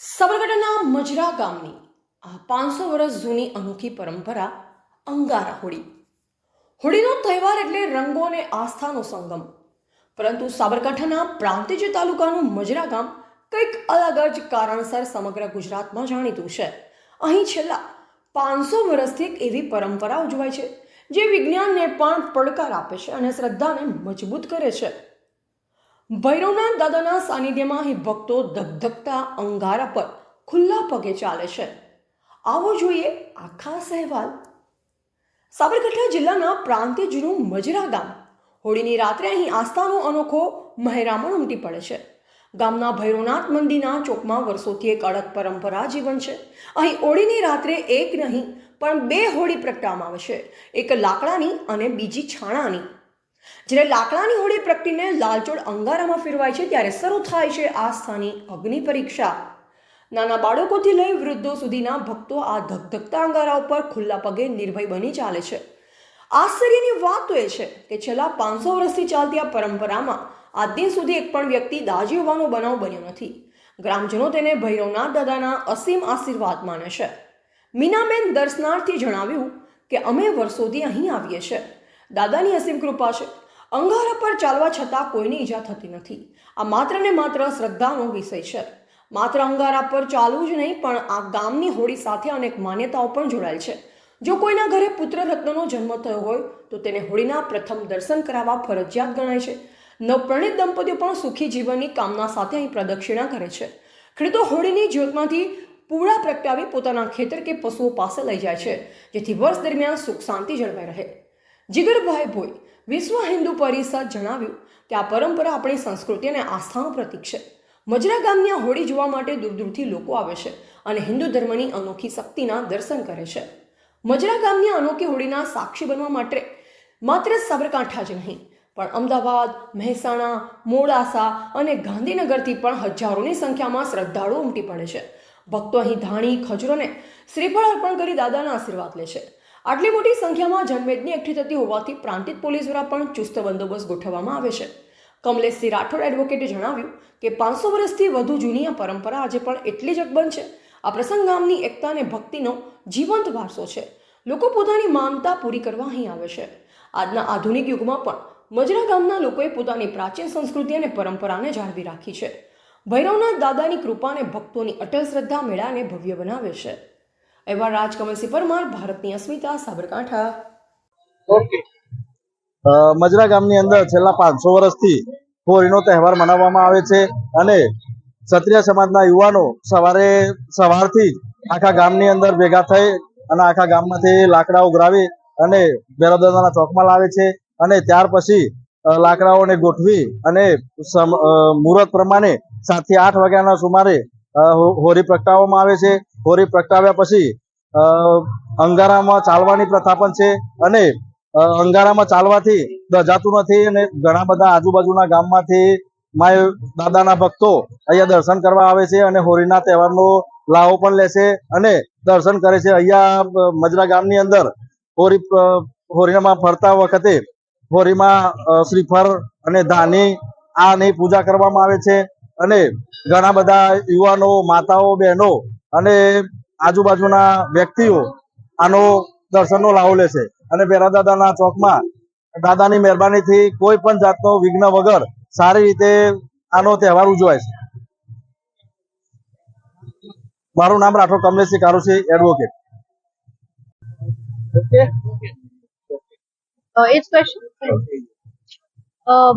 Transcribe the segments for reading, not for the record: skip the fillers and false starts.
સાબરકાંઠાના મજરા ગામની આ 500 વર્ષ જૂની અનોખી પરંપરા અંગારા હોળી. હોળીનો તહેવાર એટલે રંગો અને આસ્થાનો સંગમ. પરંતુ સાબરકાંઠાના પ્રાંતિજ તાલુકાનું મજરા ગામ કંઈક અલગ જ કારણસર સમગ્ર ગુજરાતમાં જાણીતું છે. અહીં છેલ્લા 500 વર્ષથી એક એવી પરંપરા ઉજવાય છે જે વિજ્ઞાનને પણ પડકાર આપે છે અને શ્રદ્ધાને મજબૂત કરે છે. ભૈરવનાથ દાદાના સાનિધ્યમાં અહીં ભક્તો ધગધગતા અંગારા પર ખુલ્લા પગે ચાલે છે. આવો જોઈએ આ ખાસ અહેવાલ. સાબરકાંઠા જિલ્લાના પ્રાંતિજનું મજરા ગામ. હોળીની રાત્રે અહીં આસ્થાનો અનોખો મહેરામણ ઉમટી પડે છે. ગામના ભૈરવનાથ મંદિરના ચોકમાં વર્ષોથી એક અડગ પરંપરા જીવન છે. અહીં હોળીની રાત્રે એક નહીં પણ 2 હોળી પ્રગટાવવામાં આવે છે, એક લાકડાની અને બીજી છાણાની. જ્યારે લાકડાની હોળી પ્રગટીને લાલચોળ અંગારામાં ફેરવાય છે ત્યારે શરૂ થાય છે આસ્થાની અગ્નિ પરીક્ષા. નાના બાળકોથી લઈ વૃદ્ધો સુધીના ભક્તો આ ધગધગતા અંગારા ઉપર ખુલ્લા પગે નિર્ભય બની ચાલે છે. આશ્ચર્યની વાત તો એ છે કે છેલ્લા 500 વર્ષથી ચાલતી આ પરંપરામાં આજ દિન સુધી એક પણ વ્યક્તિ દાઝી હોવાનો બનાવ બન્યો નથી. ગ્રામજનો તેને ભૈરવનાથ દાદાના અસીમ આશીર્વાદ માને છે. મીનાબેન દર્શનાર્થી જણાવ્યું કે અમે વર્ષોથી અહીં આવીએ છીએ. દાદાની અસીમ કૃપા છે. અંગારા પર ચાલવા છતાં કોઈની ઈજા થતી નથી. આ માત્ર ને માત્ર શ્રદ્ધાનો વિષય છે. માત્ર અંગારા પર ચાલવું જ નહીં પણ આ ગામની હોળી સાથે અનેક માન્યતાઓ પણ જોડાયેલ છે. જો કોઈના ઘરે પુત્ર રત્નનો જન્મ થયો હોય તો તેને હોળીના પ્રથમ દર્શન કરાવવા ફરજિયાત ગણાય છે. નવપ્રણિત દંપતીઓ પણ સુખી જીવનની કામના સાથે અહીં પ્રદક્ષિણા કરે છે. ખેડૂતો હોળીની જ્યોતમાંથી પૂળા પ્રગટાવી પોતાના ખેતર કે પશુઓ પાસે લઈ જાય છે જેથી વર્ષ દરમિયાન સુખ શાંતિ જળવાઈ રહે. જીગરભાઈ ભોઈ વિશ્વ હિન્દુ પરિષદ જણાવ્યું કે આ પરંપરા આપણી સંસ્કૃતિ અને આસ્થાનું પ્રતીક છે. મજરા ગામની આ હોળી જોવા માટે દૂર દૂરથી લોકો આવે છે અને હિન્દુ ધર્મની અનોખી શક્તિના દર્શન કરે છે. મજરા ગામની અનોખી હોળીના સાક્ષી બનવા માટે માત્ર સાબરકાંઠા જ નહીં પણ અમદાવાદ, મહેસાણા, મોડાસા અને ગાંધીનગરથી પણ હજારોની સંખ્યામાં શ્રદ્ધાળુઓ ઉમટી પડે છે. ભક્તો અહીં ધાણી, ખજૂર અને શ્રીફળ અર્પણ કરી દાદાના આશીર્વાદ લે છે. આટલી મોટી સંખ્યામાં જનમેદની એકઠી થતી હોવાથી પ્રાંતિજ પોલીસ દ્વારા પણ ચુસ્ત બંદોબસ્ત ગોઠવવામાં આવે છે. કમલેશસિંહ રાઠોડ એડવોકેટે જણાવ્યું કે 500 વર્ષથી વધુ જૂની આ પરંપરા આજે પણ એટલી જ અકબંધ છે. આ પ્રસંગ ગામની એકતા અને ભક્તિનો જીવંત વારસો છે. લોકો પોતાની માનતા પૂરી કરવા અહીં આવે છે. આજના આધુનિક યુગમાં પણ મજરા ગામના લોકોએ પોતાની પ્રાચીન સંસ્કૃતિ અને પરંપરાને જાળવી રાખી છે. ભૈરવનાથ દાદાની કૃપા અને ભક્તોની અટલ શ્રદ્ધા મેળાને ભવ્ય બનાવે છે. એવા રાજકમલસિંહ પરમાર, ભારતની અસ્મિતા, સાબરકાંઠા. મજરા ગામની અંદર છેલ્લા 500 વર્ષથી હોળીનો તહેવાર મનાવવામાં આવે છે અને ક્ષત્રિય સમાજના યુવાનો સવારથી આખા ગામની અંદર ભેગા થઈ અને આખા ગામમાંથી લાકડા ઉઘરાવી અને ભૈરવદાદાના ચોકમાં લાવે છે અને ત્યાર પછી લાકડાઓને ગોઠવી અને મુહૂર્ત પ્રમાણે 7 થી 8 વાગ્યાના સુમારે હોળી પ્રગટાવવામાં આવે છે. હોળી પ્રગટાવ્યા પછી અંગારામાં ચાલવાની પ્રથા પણ છે અને અંગારામાં ચાલવાથી દજાતું નથી અને ઘણા બધા આજુબાજુના ગામમાંથી માય દાદાના ભક્તો અહીંયા દર્શન કરવા આવે છે અને હોળીના તહેવારનો લાવો પણ લે છે અને દર્શન કરે છે. અહીંયા મજરા ગામની અંદર હોળીમાં ફરતા વખતે હોળીમાં શ્રીફળ અને ધાની આની પૂજા કરવામાં આવે છે અને ઘણા બધા યુવાનો, માતાઓ, બહેનો અને આજુબાજુના વ્યક્તિઓ આનો દર્શનનો લાવો લે છે અને ભૈરવદાદાના ચોકમાં દાદાની મહેરબાનીથી કોઈ પણ જાતનો વિઘ્ન વગર સારી રીતે આનો તહેવાર ઉજવાય છે. મારું નામ રાઠોડ કમલેશસિંહ કારુસિંહ, એડવોકેટ.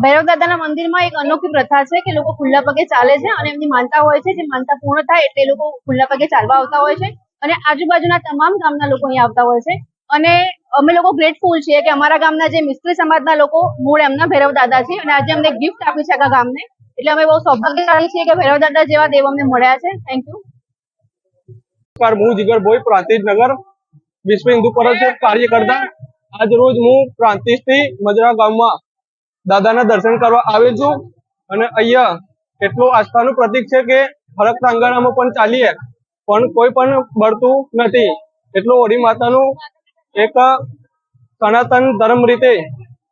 ભૈરવ દાદાના મંદિરમાં એક અનોખી પ્રથા છે કે લોકો ખુલ્લા પગે ચાલે છે અને એમની માનતા હોય છે. જે માનતા પૂર્ણ થાય એટલે લોકો ખુલ્લા પગે ચાલવા આવતા હોય છે અને આજુબાજુના તમામ ગામના લોકો અહીંયા આવતા હોય છે. અને અમે લોકો ગ્રેટફુલ છીએ કે અમારા ગામના જે મિસ્ત્રી સમાજના લોકો મૂળ એમના ભૈરવ દાદા છે અને આજે અમને ગિફ્ટ આપી છે આખા ગામને. એટલે અમે બહુ સૌભાગ્યશાળી છીએ કે ભૈરવ દાદા જેવા દેવ અમને મળ્યા છે. Thank you. હું જીગરભાઈ, પ્રાંતિજ નગર વિશ્વ હિન્દુ પરિષદ કાર્યકર્તા. આજ રોજ હું પ્રાંતિજથી મજરા ગામમાં દાદાના દર્શન કરવા આવ્યો છું અને અહીંયા એટલું આસ્થાનું પ્રતીક છે કે ફરકતા અંગારામાં પણ ચાલીએ પણ કોઈ પણ બળતું નથી. એટલું હોળી માતાનું એક સનાતન ધર્મ રીતે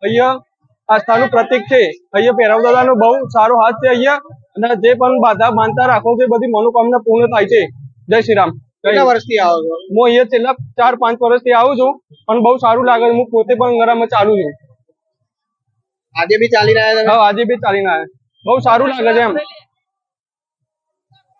અહીંયા આસ્થાનું પ્રતીક છે. અહીંયા ભૈરવ દાદાનો બહુ સારો હાથ છે. અહીંયા અને જે પણ બાધા માનતા રાખો છો એ બધી મનોકામના પૂર્ણ થાય છે. જય શ્રી રામ. કેટલા વર્ષથી આવો છો? હું અહીંયા છેલ્લા 4-5 વર્ષથી આવું છું, પણ બહુ સારું લાગે છે. હું પોતે પણ અંગારામાં ચાલુ છું. આજે બી ચાલી રહ્યા તમે? હા, આજે બી ચાલીને આવ્યા. બહુ સારું લાગે છે એમ.